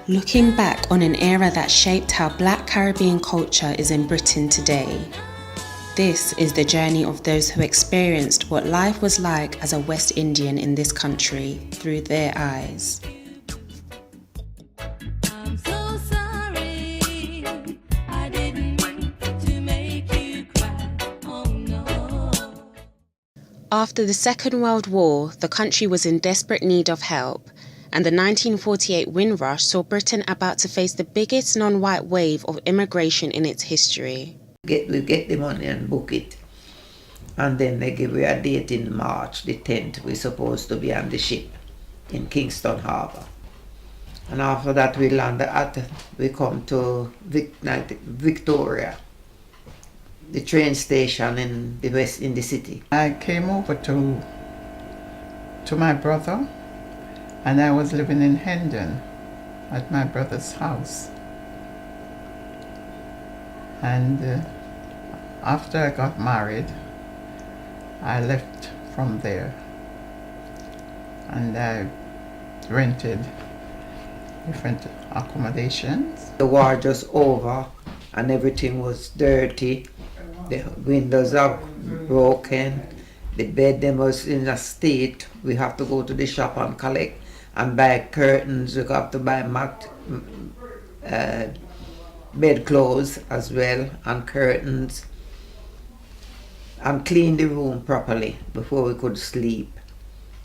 Looking back on an era that shaped how Black Caribbean culture is in Britain today. This is the journey of those who experienced what life was like as a West Indian in this country through their eyes. After the Second World War, the country was in desperate need of help, and the 1948 Windrush saw Britain about to face the biggest non-white wave of immigration in its history. We get the money and book it, and then they give you a date in March, the 10th. We're supposed to be on the ship in Kingston Harbour. And after that we come to Victoria, the train station in the city. I came over to my brother, and I was living in Hendon at my brother's house. And after I got married, I left from there, and I rented different accommodations. The war just over, and everything was dirty. The windows are broken. The bed them was in a state. We have to go to the shop and collect and buy curtains. We have to buy bed clothes as well, and curtains, and clean the room properly before we could sleep.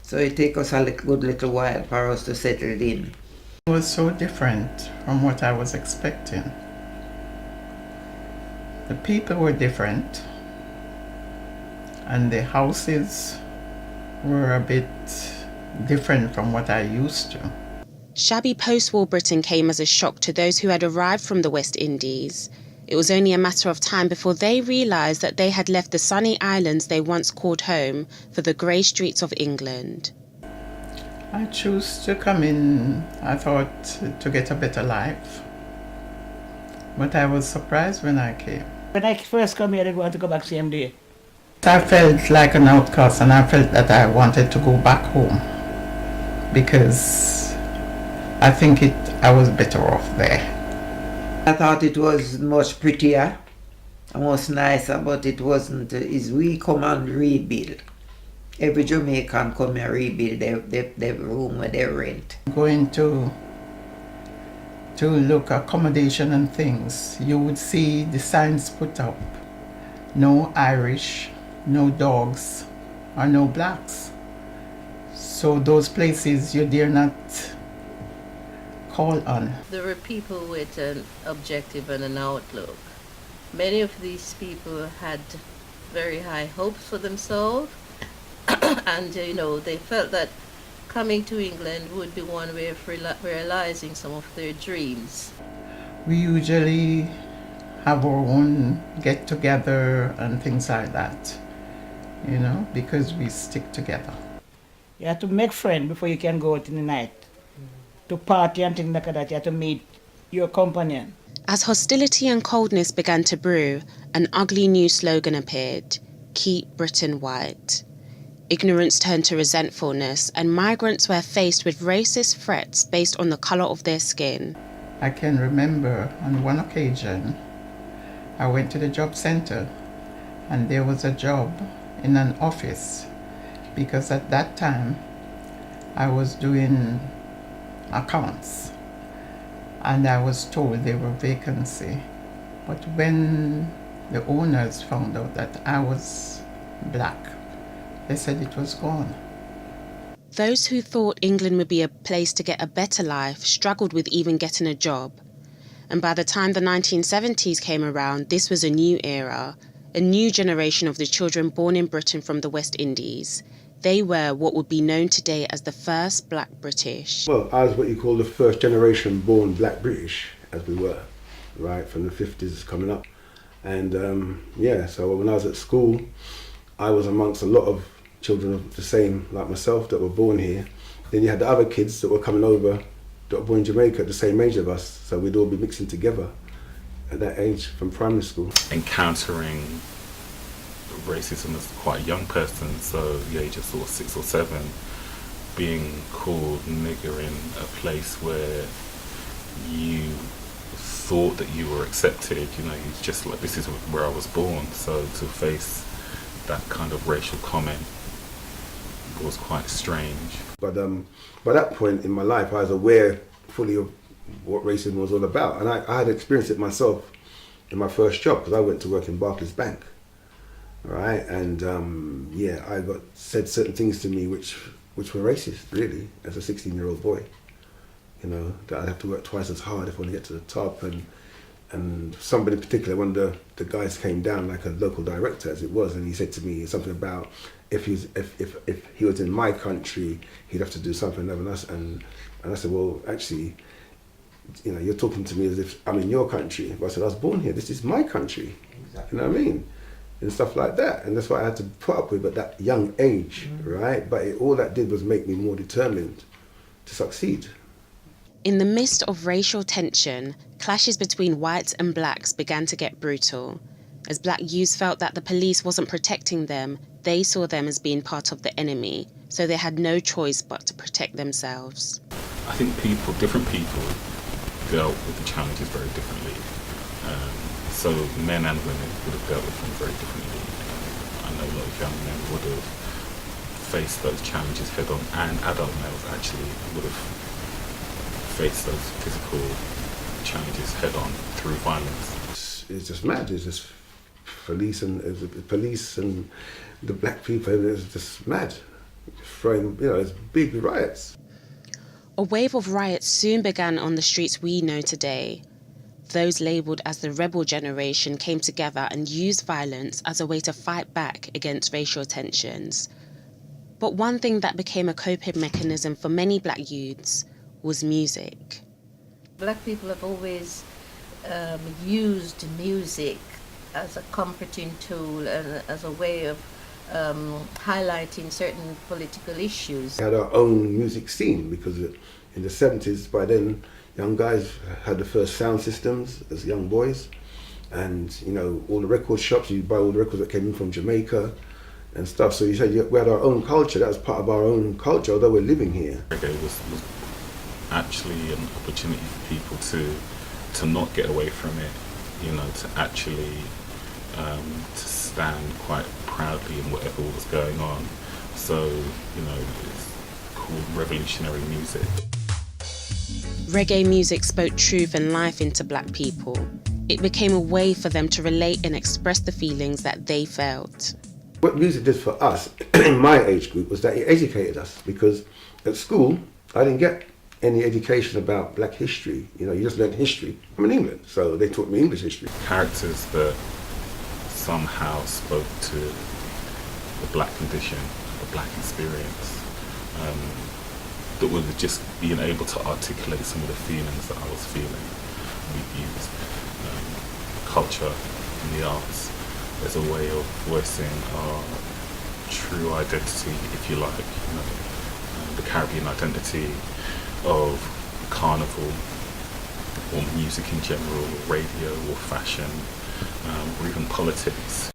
So it took us a good little while for us to settle in. It was so different from what I was expecting. The people were different, and the houses were a bit different from what I used to. Shabby post-war Britain came as a shock to those who had arrived from the West Indies. It was only a matter of time before they realised that they had left the sunny islands they once called home for the grey streets of England. I chose to come in, I thought, to get a better life. But I was surprised when I came. When I first come here, I didn't want to go back same day. I felt like an outcast, and I felt that I wanted to go back home because I think I was better off there. I thought it was much prettier and was nicer, but it wasn't. Is we come and rebuild. Every Jamaican come and rebuild their room where they rent. Going to look accommodation and things, you would see the signs put up. No Irish, no dogs, or no blacks. So those places you dare not call on. There were people with an objective and an outlook. Many of these people had very high hopes for themselves, and they felt that coming to England would be one way of realizing some of their dreams. We usually have our own get-together and things like that, because we stick together. You have to make friends before you can go out in the night. To party and things like that, you have to meet your companion. As hostility and coldness began to brew, an ugly new slogan appeared: "Keep Britain White." Ignorance turned to resentfulness, and migrants were faced with racist threats based on the colour of their skin. I can remember on one occasion, I went to the job centre, and there was a job in an office, because at that time I was doing accounts, and I was told there were vacancy. But when the owners found out that I was black, they said it was gone. Those who thought England would be a place to get a better life struggled with even getting a job. And by the time the 1970s came around, this was a new era, a new generation of the children born in Britain from the West Indies. They were what would be known today as the first Black British. Well, I was what you call the first generation born Black British, as we were, right, from the 50s coming up. And so when I was at school, I was amongst a lot of children of the same, like myself, that were born here. Then you had the other kids that were coming over, that were born in Jamaica at the same age of us, so we'd all be mixing together at that age from primary school. Encountering racism as quite a young person, so the age of sort of 6 or 7, being called nigger in a place where you thought that you were accepted, you know, it's just like, this is where I was born. So to face that kind of racial comment was quite strange. But by that point in my life, I was aware fully of what racism was all about. And I had experienced it myself in my first job, because I went to work in Barclays Bank. Right, and I got said certain things to me which were racist, really, as a 16-year-old boy. You know, that I'd have to work twice as hard if I want to get to the top, and somebody in particular, one of the guys came down, like a local director as it was, and he said to me something about if he was in my country, he'd have to do something other than us, and I said, well, actually, you know, you're talking to me as if I'm in your country. But I said, I was born here. This is my country. Exactly. You know what I mean? And stuff like that, and that's what I had to put up with at that young age, right? But all that did was make me more determined to succeed. In the midst of racial tension, clashes between whites and blacks began to get brutal. As black youths felt that the police wasn't protecting them, they saw them as being part of the enemy, so they had no choice but to protect themselves. I think different people dealt with the challenges very differently. So men and women would have dealt with them very differently. I know a lot of young men would have faced those challenges head on, and adult males actually would have faced those physical challenges head on through violence. It's just mad. It's just police and the black people. It's just mad. Throwing, you know, it's big riots. A wave of riots soon began on the streets we know today. Those labelled as the rebel generation came together and used violence as a way to fight back against racial tensions. But one thing that became a coping mechanism for many black youths was music. Black people have always used music as a comforting tool and as a way of highlighting certain political issues. We had our own music scene because in the 70s, by then, young guys had the first sound systems as young boys, and you know, all the record shops, you buy all the records that came in from Jamaica and stuff. So you said we had our own culture. That was part of our own culture, although we're living here. Reggae was actually an opportunity for people to not get away from it, you know, to actually to stand quite proudly in whatever was going on. So, you know, it's called revolutionary music. Reggae music spoke truth and life into black people. It became a way for them to relate and express the feelings that they felt. What music did for us, in my age group, was that it educated us, because at school, I didn't get any education about black history. You know, you just learned history. I'm in England, so they taught me English history. Characters that somehow spoke to the black condition, the black experience, that was just being able to articulate some of the feelings that I was feeling. We used culture and the arts as a way of voicing our true identity, if you like, you know, the Caribbean identity of carnival, or music in general, or radio, or fashion, or even politics.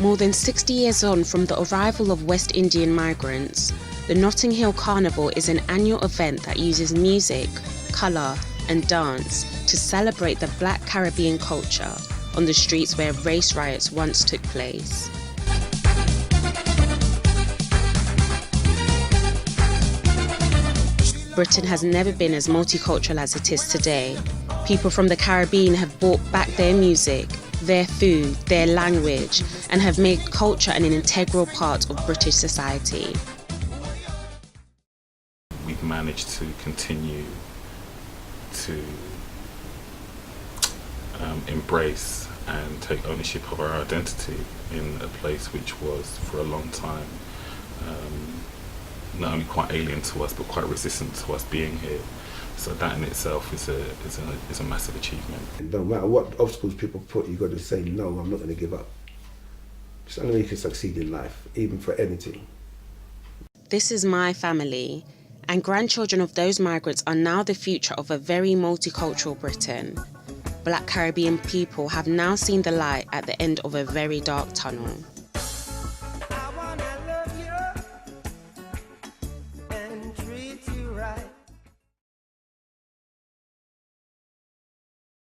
More than 60 years on from the arrival of West Indian migrants, the Notting Hill Carnival is an annual event that uses music, colour and dance to celebrate the Black Caribbean culture on the streets where race riots once took place. Britain has never been as multicultural as it is today. People from the Caribbean have brought back their music, their food, their language, and have made culture an integral part of British society. We've managed to continue to embrace and take ownership of our identity in a place which was for a long time not only quite alien to us but quite resistant to us being here. So that in itself is a massive achievement. No matter what obstacles people put, you've got to say, no, I'm not going to give up. It's the only way you can succeed in life, even for anything. This is my family, and grandchildren of those migrants are now the future of a very multicultural Britain. Black Caribbean people have now seen the light at the end of a very dark tunnel.